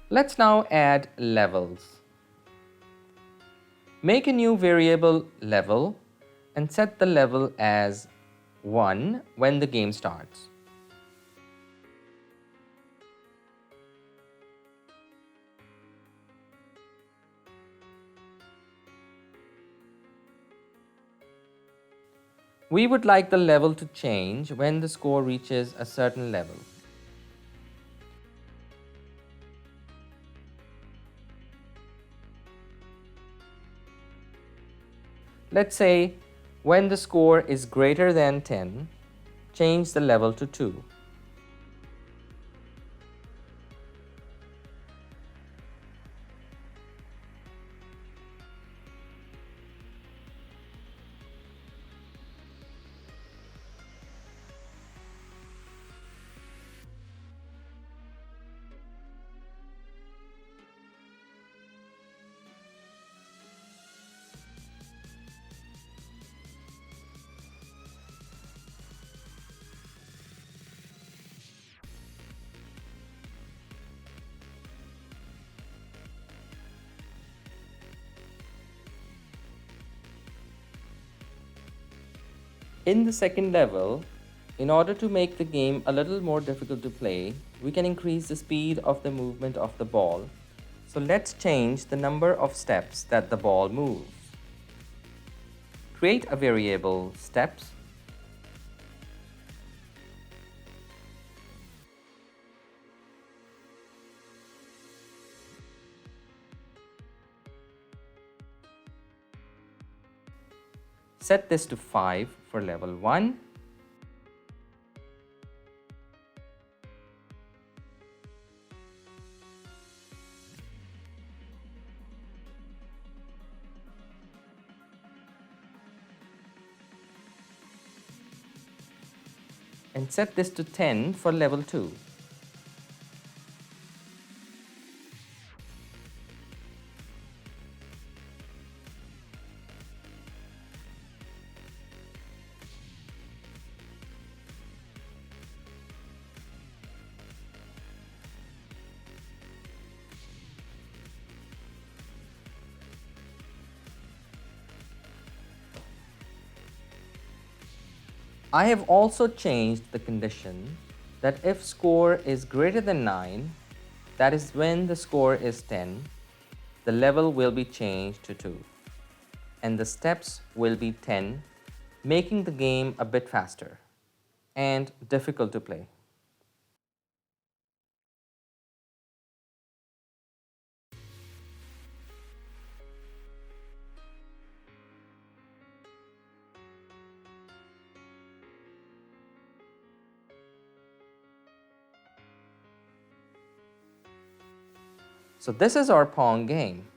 Let's now add levels. Make a new variable level and set the level as 1 when the game starts. We would like the level to change when the score reaches a certain level. Let's say when the score is greater than 10, change the level to 2. In the second level, in order to make the game a little more difficult to play, we can increase the speed of the movement of the ball. So let's change the number of steps that the ball moves. Create a variable steps. Set this to 5 for level 1. And set this to 10 for level 2. I have also changed the condition that if score is greater than 9, that is when the score is 10, the level will be changed to 2, and the steps will be 10, making the game a bit faster and difficult to play. So this is our Pong game.